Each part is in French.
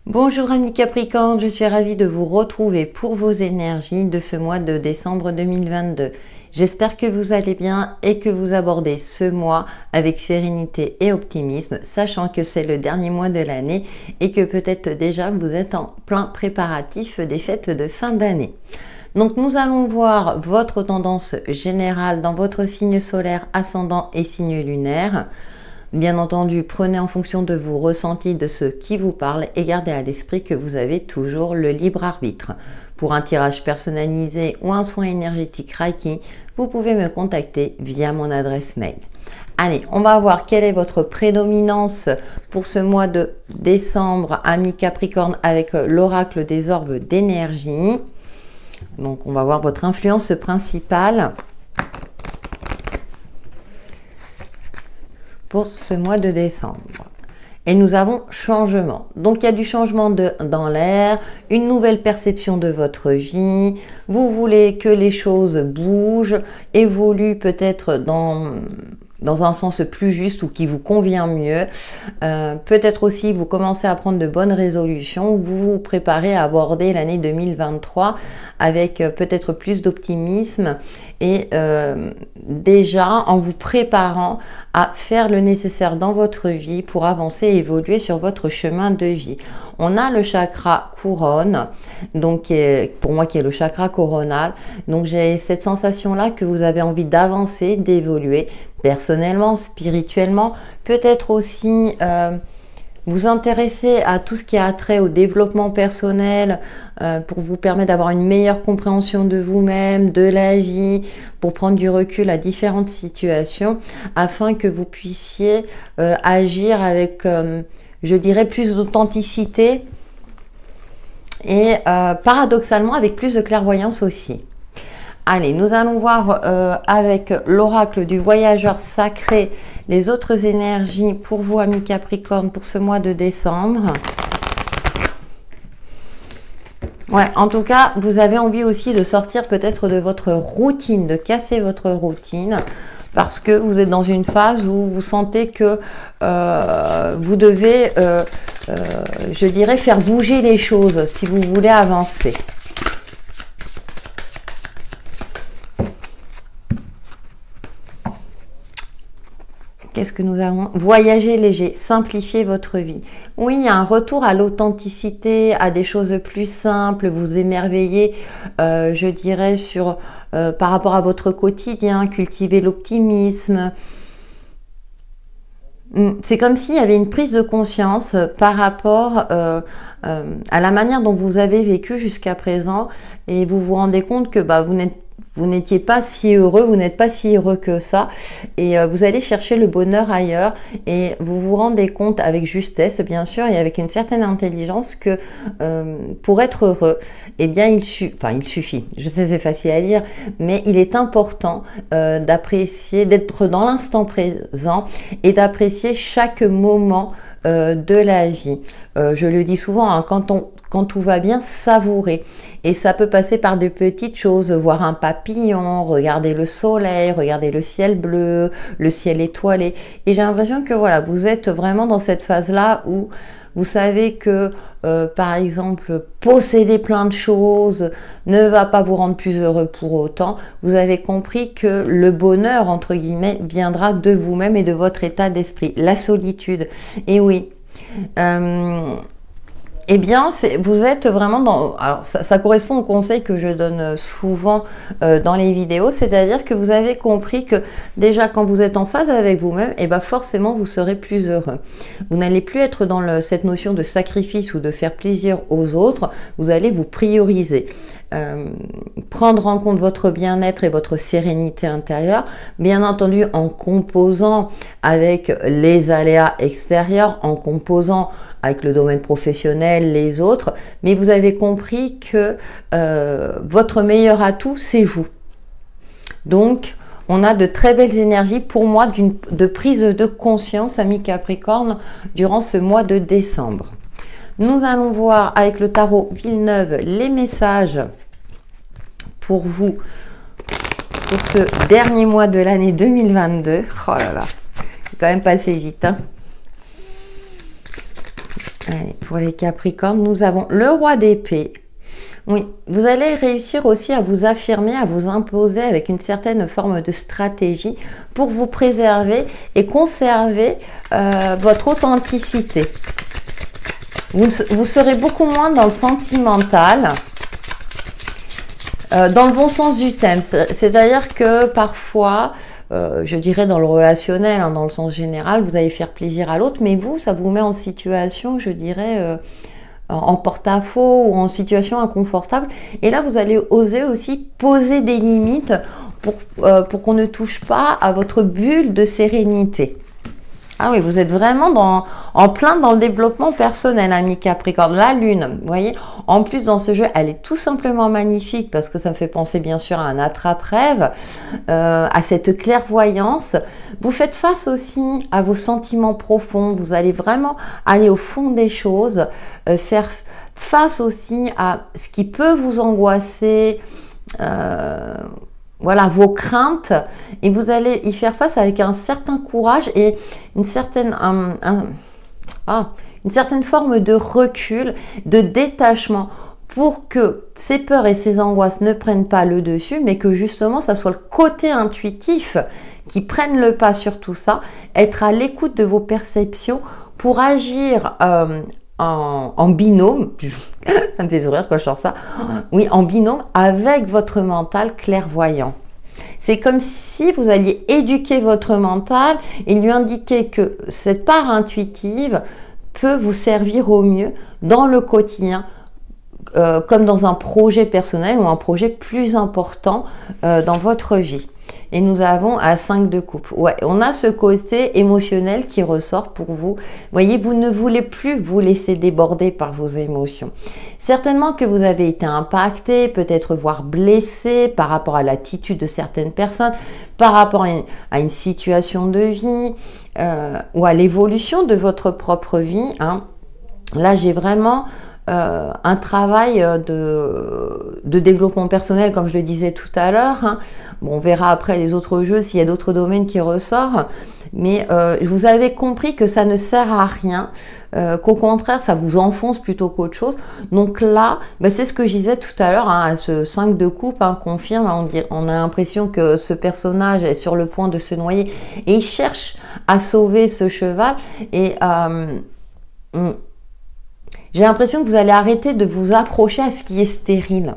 Bonjour amis Capricorne, je suis ravie de vous retrouver pour vos énergies de ce mois de décembre 2022. J'espère que vous allez bien et que vous abordez ce mois avec sérénité et optimisme, sachant que c'est le dernier mois de l'année et que peut-être déjà vous êtes en plein préparatif des fêtes de fin d'année. Donc nous allons voir votre tendance générale dans votre signe solaire, ascendant et signe lunaire. Bien entendu, prenez en fonction de vos ressentis, de ce qui vous parle et gardez à l'esprit que vous avez toujours le libre arbitre. Pour un tirage personnalisé ou un soin énergétique Reiki, vous pouvez me contacter via mon adresse mail. Allez, on va voir quelle est votre prédominance pour ce mois de décembre, amis Capricorne, avec l'oracle des orbes d'énergie. Donc, on va voir votre influence principale pour ce mois de décembre. Et nous avons changement. Donc il y a du changement dans l'air, une nouvelle perception de votre vie. Vous voulez que les choses bougent, évoluent peut-être dans un sens plus juste ou qui vous convient mieux. Peut-être aussi vous commencez à prendre de bonnes résolutions. Vous vous préparez à aborder l'année 2023 avec peut-être plus d'optimisme et déjà en vous préparant à faire le nécessaire dans votre vie pour avancer et évoluer sur votre chemin de vie. On a le chakra couronne, donc pour moi qui est le chakra coronal. Donc j'ai cette sensation-là que vous avez envie d'avancer, d'évoluer personnellement, spirituellement, peut-être aussi vous intéresser à tout ce qui a trait au développement personnel pour vous permettre d'avoir une meilleure compréhension de vous-même, de la vie, pour prendre du recul à différentes situations afin que vous puissiez agir avec, je dirais, plus d'authenticité et paradoxalement avec plus de clairvoyance aussi. Allez, nous allons voir avec l'oracle du voyageur sacré les autres énergies pour vous, amis Capricorne, pour ce mois de décembre. Ouais, en tout cas, vous avez envie aussi de sortir peut-être de votre routine, de casser votre routine, parce que vous êtes dans une phase où vous sentez que vous devez, je dirais, faire bouger les choses si vous voulez avancer. Qu'est-ce que nous avons? Voyager léger, simplifier votre vie. Oui, il y a un retour à l'authenticité, à des choses plus simples, vous émerveiller, je dirais, par rapport à votre quotidien, cultiver l'optimisme. C'est comme s'il y avait une prise de conscience par rapport à la manière dont vous avez vécu jusqu'à présent et vous vous rendez compte que vous n'étiez pas si heureux, vous n'êtes pas si heureux que ça et vous allez chercher le bonheur ailleurs et vous vous rendez compte avec justesse bien sûr et avec une certaine intelligence que pour être heureux, eh bien il suffit, je sais c'est facile à dire, mais il est important d'apprécier, d'être dans l'instant présent et d'apprécier chaque moment de la vie. Je le dis souvent, hein, quand tout va bien, savourer. Et ça peut passer par de petites choses, voir un papillon, regarder le soleil, regarder le ciel bleu, le ciel étoilé. Et j'ai l'impression que voilà, vous êtes vraiment dans cette phase-là où vous savez que, par exemple, posséder plein de choses ne va pas vous rendre plus heureux pour autant. Vous avez compris que le bonheur, entre guillemets, viendra de vous-même et de votre état d'esprit. La solitude. Et oui. Eh bien, vous êtes vraiment dans... Alors, ça correspond au conseil que je donne souvent dans les vidéos, c'est-à-dire que vous avez compris que déjà, quand vous êtes en phase avec vous-même, eh bien, forcément, vous serez plus heureux. Vous n'allez plus être dans cette notion de sacrifice ou de faire plaisir aux autres, vous allez vous prioriser. Prendre en compte votre bien-être et votre sérénité intérieure, bien entendu en composant avec les aléas extérieurs, en composant avec le domaine professionnel, les autres, mais vous avez compris que votre meilleur atout, c'est vous. Donc, on a de très belles énergies pour moi de prise de conscience, amis Capricorne, durant ce mois de décembre. Nous allons voir avec le tarot Villeneuve les messages pour vous pour ce dernier mois de l'année 2022. Oh là là, c'est quand même passé vite, hein. Allez, pour les Capricornes, nous avons le roi d'épée. Oui, vous allez réussir aussi à vous affirmer, à vous imposer avec une certaine forme de stratégie pour vous préserver et conserver votre authenticité. Vous serez beaucoup moins dans le sentimental, dans le bon sens du thème. C'est-à-dire que parfois, je dirais dans le relationnel, hein, dans le sens général, vous allez faire plaisir à l'autre, mais vous, ça vous met en situation, je dirais, en porte-à-faux ou en situation inconfortable. Et là, vous allez oser aussi poser des limites pour qu'on ne touche pas à votre bulle de sérénité. Ah oui, vous êtes vraiment en plein dans le développement personnel, ami Capricorne. La Lune, vous voyez, en plus dans ce jeu, elle est tout simplement magnifique parce que ça me fait penser bien sûr à un attrape-rêve, à cette clairvoyance. Vous faites face aussi à vos sentiments profonds. Vous allez vraiment aller au fond des choses, faire face aussi à ce qui peut vous angoisser, voilà, vos craintes, et vous allez y faire face avec un certain courage et une certaine, une certaine forme de recul, de détachement, pour que ces peurs et ces angoisses ne prennent pas le dessus, mais que justement, ça soit le côté intuitif qui prenne le pas sur tout ça, être à l'écoute de vos perceptions pour agir en binôme, ça me fait sourire quand je sors ça, oui, en binôme avec votre mental clairvoyant. C'est comme si vous alliez éduquer votre mental et lui indiquer que cette part intuitive peut vous servir au mieux dans le quotidien, comme dans un projet personnel ou un projet plus important dans votre vie. Et nous avons à 5 de coupe. Ouais, on a ce côté émotionnel qui ressort pour vous. Vous voyez, vous ne voulez plus vous laisser déborder par vos émotions. Certainement que vous avez été impacté, peut-être voire blessé par rapport à l'attitude de certaines personnes, par rapport à une situation de vie ou à l'évolution de votre propre vie, hein. Là, j'ai vraiment un travail de développement personnel, comme je le disais tout à l'heure, hein. Bon, on verra après les autres jeux s'il y a d'autres domaines qui ressortent, mais vous avez compris que ça ne sert à rien, qu'au contraire ça vous enfonce plutôt qu'autre chose. Donc là, bah, c'est ce que je disais tout à l'heure, hein, ce 5 de coupe, hein, confirme, hein, on a l'impression que ce personnage est sur le point de se noyer et il cherche à sauver ce cheval et j'ai l'impression que vous allez arrêter de vous accrocher à ce qui est stérile.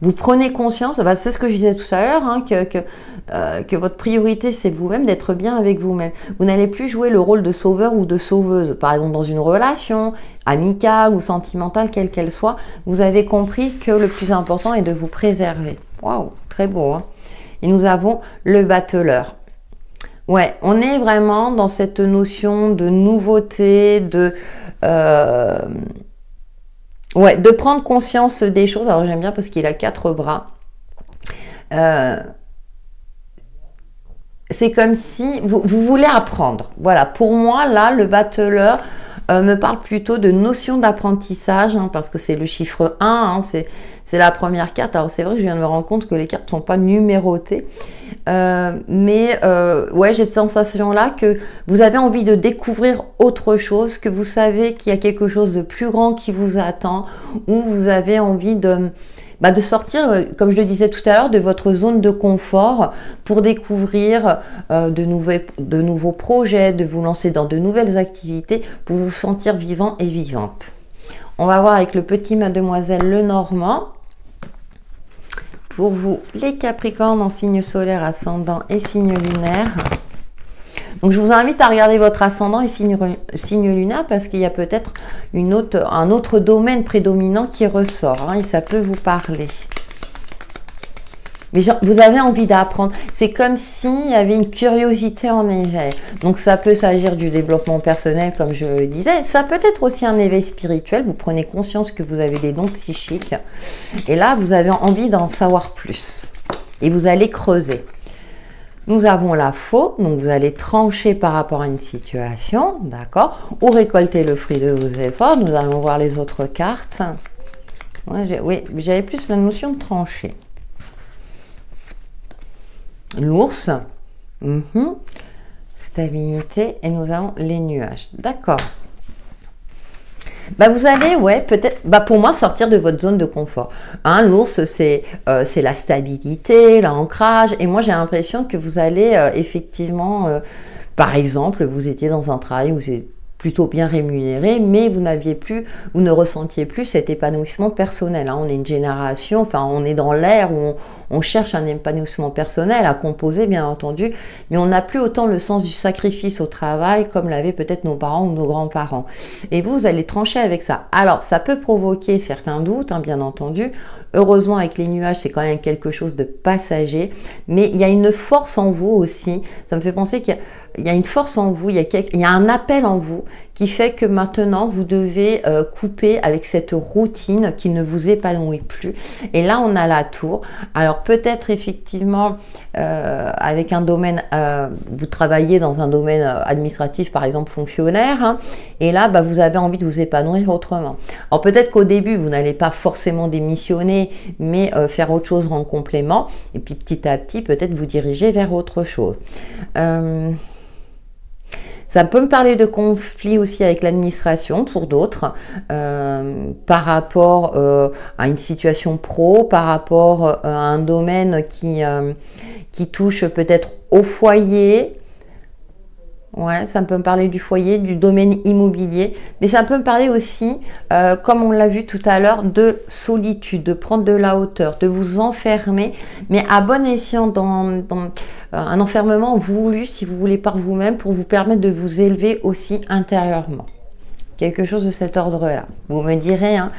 Vous prenez conscience, bah c'est ce que je disais tout à l'heure, hein, que votre priorité c'est vous-même, d'être bien avec vous-même. Vous n'allez plus jouer le rôle de sauveur ou de sauveuse. Par exemple, dans une relation amicale ou sentimentale, quelle qu'elle soit, vous avez compris que le plus important est de vous préserver. Waouh, très beau, hein. Et nous avons le battleur. Ouais, on est vraiment dans cette notion de nouveauté, de prendre conscience des choses. Alors j'aime bien parce qu'il a 4 bras. C'est comme si vous voulez apprendre. Voilà, pour moi, là, le battleur me parle plutôt de notion d'apprentissage, hein, parce que c'est le chiffre 1, hein, c'est la première carte. Alors c'est vrai que je viens de me rendre compte que les cartes ne sont pas numérotées. Ouais, j'ai cette sensation-là que vous avez envie de découvrir autre chose, que vous savez qu'il y a quelque chose de plus grand qui vous attend, ou vous avez envie de sortir, comme je le disais tout à l'heure, de votre zone de confort pour découvrir de nouveaux projets, de vous lancer dans de nouvelles activités pour vous sentir vivant et vivante. On va voir avec le petit Mademoiselle Lenormand. Pour vous, les Capricornes en signe solaire, ascendant et signe lunaire. Donc, je vous invite à regarder votre ascendant et signe lunaire parce qu'il y a peut-être un autre domaine prédominant qui ressort, hein, et ça peut vous parler. Mais vous avez envie d'apprendre. C'est comme s'il y avait une curiosité en éveil. Donc, ça peut s'agir du développement personnel, comme je le disais. Ça peut être aussi un éveil spirituel. Vous prenez conscience que vous avez des dons psychiques. Et là, vous avez envie d'en savoir plus. Et vous allez creuser. Nous avons la faux. Donc, vous allez trancher par rapport à une situation. D'accord? Ou récolter le fruit de vos efforts. Nous allons voir les autres cartes. Ouais, oui, j'avais plus la notion de trancher. L'ours, stabilité, et nous avons les nuages. D'accord. Bah vous allez, ouais, peut-être, bah pour moi, sortir de votre zone de confort. Hein, l'ours, c'est la stabilité, l'ancrage. Et moi, j'ai l'impression que vous allez effectivement, par exemple, vous étiez dans un travail où c'est plutôt bien rémunéré, mais vous ne ressentiez plus cet épanouissement personnel. Hein. On est une génération, enfin, on est dans l'ère où on cherche un épanouissement personnel à composer, bien entendu, mais on n'a plus autant le sens du sacrifice au travail comme l'avaient peut-être nos parents ou nos grands-parents. Et vous allez trancher avec ça. Alors, ça peut provoquer certains doutes, hein, bien entendu. Heureusement, avec les nuages, c'est quand même quelque chose de passager, mais il y a une force en vous aussi. Ça me fait penser qu'il y a une force en vous, il y a un appel en vous qui fait que maintenant, vous devez couper avec cette routine qui ne vous épanouit plus. Et là, on a la tour. Alors, peut-être effectivement, avec un domaine, vous travaillez dans un domaine administratif, par exemple fonctionnaire, hein, et là, bah, vous avez envie de vous épanouir autrement. Alors, peut-être qu'au début, vous n'allez pas forcément démissionner, mais faire autre chose en complément. Et puis, petit à petit, peut-être vous diriger vers autre chose. Ça peut me parler de conflits aussi avec l'administration pour d'autres, par rapport à une situation pro, par rapport à un domaine qui touche peut-être au foyer. Ouais, ça peut me parler du foyer, du domaine immobilier, mais ça peut me parler aussi, comme on l'a vu tout à l'heure, de solitude, de prendre de la hauteur, de vous enfermer, mais à bon escient dans un enfermement voulu, si vous voulez, par vous-même, pour vous permettre de vous élever aussi intérieurement. Quelque chose de cet ordre-là. Vous me direz, hein,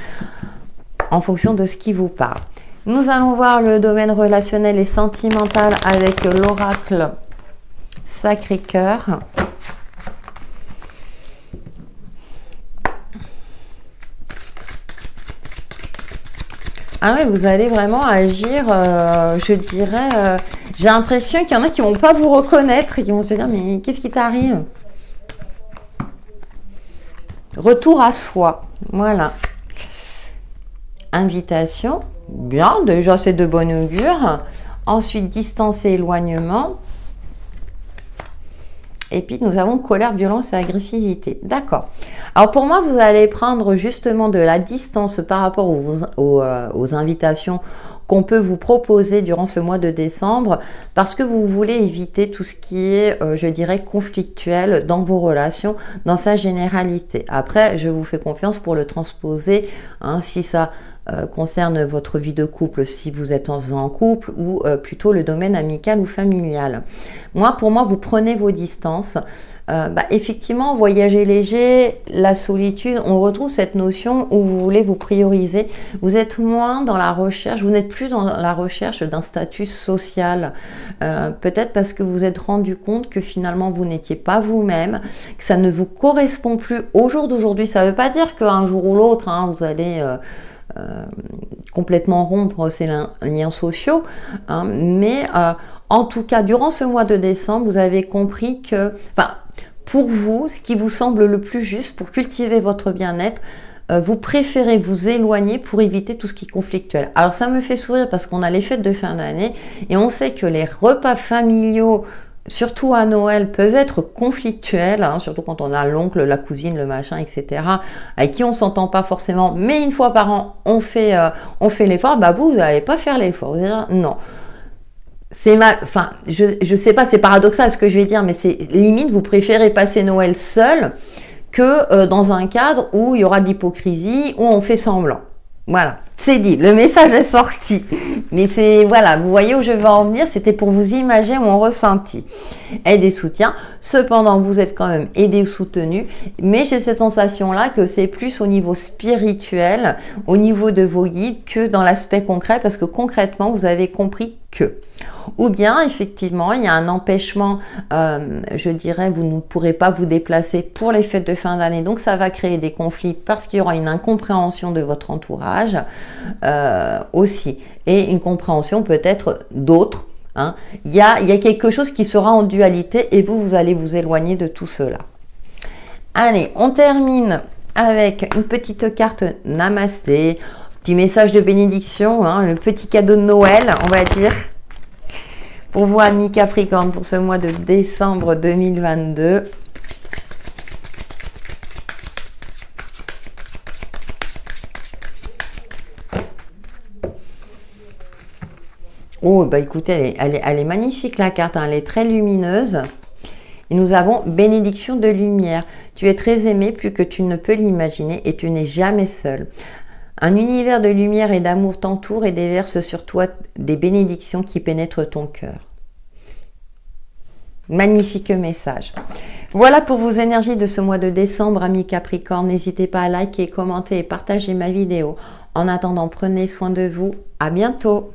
en fonction de ce qui vous parle. Nous allons voir le domaine relationnel et sentimental avec l'oracle Sacré-Cœur. Ah ouais, vous allez vraiment agir, je dirais, j'ai l'impression qu'il y en a qui ne vont pas vous reconnaître et qui vont se dire, mais qu'est-ce qui t'arrive? Retour à soi, voilà. Invitation, bien, déjà c'est de bon augure. Ensuite, distance et éloignement. Et puis, nous avons colère, violence et agressivité. D'accord. Alors, pour moi, vous allez prendre justement de la distance par rapport aux invitations qu'on peut vous proposer durant ce mois de décembre parce que vous voulez éviter tout ce qui est, je dirais, conflictuel dans vos relations, dans sa généralité. Après, je vous fais confiance pour le transposer, hein, si ça concerne votre vie de couple, si vous êtes en couple ou plutôt le domaine amical ou familial. Pour moi, vous prenez vos distances. Effectivement, voyager léger, la solitude, on retrouve cette notion où vous voulez vous prioriser. Vous êtes moins dans la recherche, vous n'êtes plus dans la recherche d'un statut social. Peut-être parce que vous vous êtes rendu compte que finalement vous n'étiez pas vous-même, que ça ne vous correspond plus au jour d'aujourd'hui. Ça ne veut pas dire qu'un jour ou l'autre, hein, vous allez complètement rompre ces liens sociaux, hein, mais en tout cas, durant ce mois de décembre, vous avez compris que, pour vous, ce qui vous semble le plus juste pour cultiver votre bien-être, vous préférez vous éloigner pour éviter tout ce qui est conflictuel. Alors ça me fait sourire parce qu'on a les fêtes de fin d'année et on sait que les repas familiaux, surtout à Noël, peuvent être conflictuels, hein, surtout quand on a l'oncle, la cousine, le machin, etc., avec qui on s'entend pas forcément, mais une fois par an, on fait l'effort. Vous n'allez pas faire l'effort. Vous allez dire non. C'est mal, je sais pas, c'est paradoxal ce que je vais dire, mais c'est limite, vous préférez passer Noël seul que dans un cadre où il y aura de l'hypocrisie, où on fait semblant. Voilà, c'est dit, le message est sorti. Mais c'est, voilà, vous voyez où je veux en venir, c'était pour vous imaginer mon ressenti. Aide et soutien, cependant vous êtes quand même aidé ou soutenu, mais j'ai cette sensation-là que c'est plus au niveau spirituel, au niveau de vos guides, que dans l'aspect concret, parce que concrètement, vous avez compris que. Ou bien, effectivement, il y a un empêchement, je dirais, vous ne pourrez pas vous déplacer pour les fêtes de fin d'année, donc ça va créer des conflits parce qu'il y aura une incompréhension de votre entourage aussi, et une compréhension peut-être d'autres. Hein. Il y a quelque chose qui sera en dualité et vous allez vous éloigner de tout cela. Allez, on termine avec une petite carte Namasté, petit message de bénédiction, hein, le petit cadeau de Noël, on va dire. Pour vous, amis Capricorne, pour ce mois de décembre 2022. Oh, bah écoutez, elle est magnifique la carte, hein, elle est très lumineuse. Et nous avons bénédiction de lumière. Tu es très aimé, plus que tu ne peux l'imaginer, et tu n'es jamais seul. Un univers de lumière et d'amour t'entoure et déverse sur toi des bénédictions qui pénètrent ton cœur. Magnifique message. Voilà pour vos énergies de ce mois de décembre, amis Capricorne. N'hésitez pas à liker, commenter et partager ma vidéo. En attendant, prenez soin de vous. À bientôt.